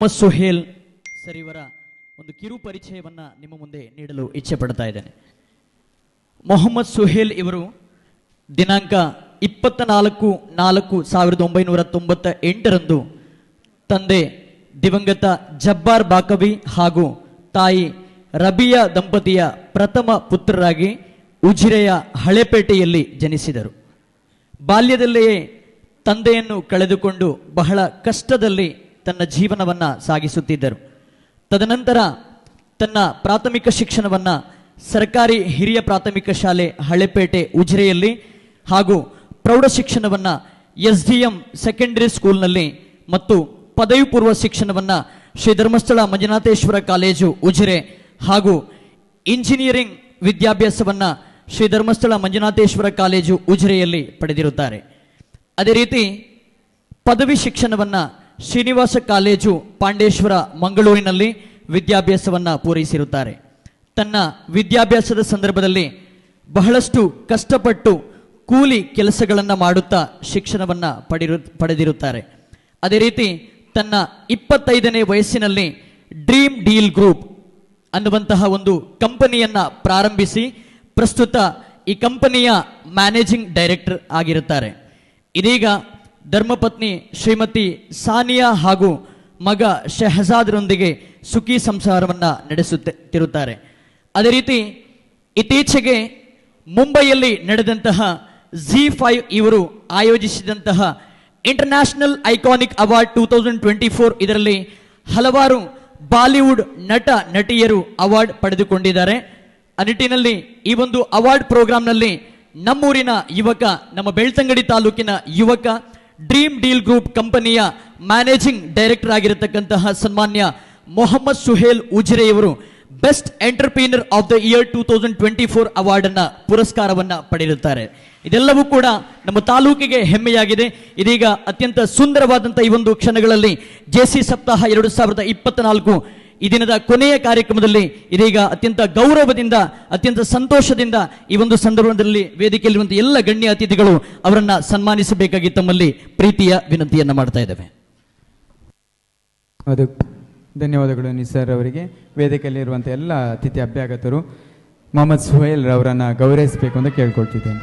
Mohammed Suhail sir ಇವರ ಒಂದು ಕಿರು ಪರಿಚಯವನ್ನ ನಿಮ್ಮ ಮುಂದೆ ನೀಡಲು ಇಚ್ಛೆ ಪಡ್ತಾ ಇದ್ದೇನೆ. ಮೊಹಮ್ಮದ್ ಸುಹೇಲ್ ಇವರು ದಿನಾಂಕ 24/4/1998 ತಂದೆ ದಿವಂಗತ ಜಬ್ಬಾರ್ ಬಾಕವಿ ಹಾಗೂ ತಾಯಿ ರಬಿಯಾ ದಂಪತಿಯ ಪ್ರಥಮ ಪುತ್ರರಾಗಿ ಉಜಿರೆಯ ಹಳೆಪೇಟೆಯಲ್ಲಿ ಜನಿಸಿದರು. ಬಾಲ್ಯದಲ್ಲಿಯೇ ತಂದೆಯನ್ನು ಕಳೆದುಕೊಂಡು ಬಹಳ ಕಷ್ಟದಲ್ಲಿ ತನ್ನ ಜೀವನವನ್ನು ಸಾಗಿಸುತ್ತಿದ್ದರು. ತದನಂತರ ತನ್ನ ಪ್ರಾಥಮಿಕ ಶಿಕ್ಷಣವನ್ನು ಸರ್ಕಾರಿ ಹಿರಿಯ ಪ್ರಾಥಮಿಕ ಶಾಲೆ ಹಳೆಪೇಟೆ ಉಜಿರೆಯಲ್ಲಿ ಹಾಗೂ ಪ್ರೌಢ ಶಿಕ್ಷಣವನ್ನು SDM ಸೆಕೆಂಡರಿ ಸ್ಕೂಲ್ನಲ್ಲಿ ಮತ್ತು ಪದವಿ ಪೂರ್ವ ಶಿಕ್ಷಣವನ್ನು ಶ್ರೀ ಧರ್ಮಸ್ಥಳ ಮಂಜುನಾಥೇಶ್ವರ ಕಾಲೇಜು ಉಜಿರೆ ಹಾಗೂ ಇಂಜಿನಿಯರಿಂಗ್ ವಿದ್ಯಾಭ್ಯಾಸವನ್ನು ಶ್ರೀ ಧರ್ಮಸ್ಥಳ ಮಂಜುನಾಥೇಶ್ವರ ಕಾಲೇಜು ಉಜಿರೆಯಲ್ಲಿ ಪಡೆದಿರುತ್ತಾರೆ. ಅದೇ ರೀತಿ ಪದವಿ ಶಿಕ್ಷಣವನ್ನು ಶ್ರೀನಿವಾಸ ಕಾಲೇಜು ಪಾಂಡೇಶ್ವರ ಮಂಗಳೂರಿನಲ್ಲಿ ವಿದ್ಯಾಭ್ಯಾಸವನ್ನು ಪೂರೈಸಿರುತ್ತಾರೆ. ತನ್ನ ವಿದ್ಯಾಭ್ಯಾಸದ ಸಂದರ್ಭದಲ್ಲಿ ಬಹಳಷ್ಟು ಕಷ್ಟಪಟ್ಟು ಕೂಲಿ ಕೆಲಸಗಳನ್ನು ಮಾಡುತ್ತಾ ಶಿಕ್ಷಣವನ್ನು ಪಡೆದಿರುತ್ತಾರೆ. ಅದೇ ರೀತಿ ತನ್ನ 25ನೇ ವಯಸ್ಸಿನಲ್ಲಿ ಡ್ರೀಮ್ ಡೀಲ್ ಗ್ರೂಪ್ ಅನ್ನುವಂತಹ ಒಂದು ಕಂಪನಿಯನ್ನು ಪ್ರಾರಂಭಿಸಿ ಪ್ರಸ್ತುತ ಈ ಕಂಪನಿಯ ಮ್ಯಾನೇಜಿಂಗ್ ಡೈರೆಕ್ಟರ್ ಆಗಿರುತ್ತಾರೆ. ಇದೀಗ ಧರ್ಮಪತ್ನಿ ಶ್ರೀಮತಿ ಸಾನಿಯಾ ಹಾಗೂ ಮಗ ಶಹಜಾದ್ರೊಂದಿಗೆ ಸುಖಿ ಸಂಸಾರವನ್ನು ನಡೆಸುತ್ತಿರುತ್ತಾರೆ. ಅದೇ ರೀತಿ ಇತ್ತೀಚೆಗೆ ಮುಂಬೈಯಲ್ಲಿ ನಡೆದಂತಹ Z5 ಇವರು ಆಯೋಜಿಸಿದಂತಹ ಇಂಟರ್ನ್ಯಾಷನಲ್ ಐಕಾನಿಕ್ ಅವಾರ್ಡ್ 2024 ಇದರಲ್ಲಿ ಹಲವಾರು ಬಾಲಿವುಡ್ ನಟ ನಟಿಯರು ಅವಾರ್ಡ್ ಪಡೆದುಕೊಂಡಿದ್ದಾರೆ. ಆ ನಿಟ್ಟಿನಲ್ಲಿ ಈ ಒಂದು ಅವಾರ್ಡ್ ಪ್ರೋಗ್ರಾಂನಲ್ಲಿ ನಮ್ಮೂರಿನ ಯುವಕ, ನಮ್ಮ ಬೆಳ್ತಂಗಡಿ ತಾಲೂಕಿನ ಯುವಕ, ಡ್ರೀಮ್ ಡೀಲ್ ಗ್ರೂಪ್ ಕಂಪನಿಯ ಮ್ಯಾನೇಜಿಂಗ್ ಡೈರೆಕ್ಟರ್ ಆಗಿರತಕ್ಕಂತಹ ಸನ್ಮಾನ್ಯ ಮೊಹಮ್ಮದ್ ಸುಹೇಲ್ ಉಜಿರೆಯವರು best entrepreneur of the year 2024 award ಅನ್ನ ಪುರಸ್ಕಾರವನ್ನ ಪಡೆದಿರುತ್ತಾರೆ. ಇದೆಲ್ಲವೂ ಕೂಡ ನಮ್ಮ ತಾಲೂಕಿಗೆ ಹೆಮ್ಮೆಯಾಗಿದೆ. ಇದೀಗ ಅತ್ಯಂತ ಸುಂದರವಾದಂತಹ ಈ ಒಂದು ಕ್ಷಣಗಳಲ್ಲಿ JC ಸಪ್ತಾಹ 2024 ಈ ದಿನದ ಕೊನೆಯ ಕಾರ್ಯಕ್ರಮದಲ್ಲಿ ಇದೀಗ ಅತ್ಯಂತ ಗೌರವದಿಂದ, ಅತ್ಯಂತ ಸಂತೋಷದಿಂದ ಈ ಒಂದು ಸಂದರ್ಭದಲ್ಲಿ ವೇದಿಕೆಯಲ್ಲಿರುವಂತಹ ಎಲ್ಲ ಗಣ್ಯ ಅತಿಥಿಗಳು ಅವರನ್ನ ಸನ್ಮಾನಿಸಬೇಕಾಗಿ ತಮ್ಮಲ್ಲಿ ಪ್ರೀತಿಯ ವಿನಂತಿಯನ್ನ ಮಾಡ್ತಾ ಇದ್ದೇವೆ. ಧನ್ಯವಾದಗಳು ನಿಸರ್ ಅವರಿಗೆ. ವೇದಿಕೆಯಲ್ಲಿರುವಂಥ ಎಲ್ಲ ಅತಿಥಿ ಅಭ್ಯಾಗತರು ಮೊಹಮ್ಮದ್ ಸುಹೇಲ್ ಅವರನ್ನು ಗೌರವಿಸಬೇಕು ಅಂತ ಕೇಳ್ಕೊಳ್ತಿದ್ದೇನೆ.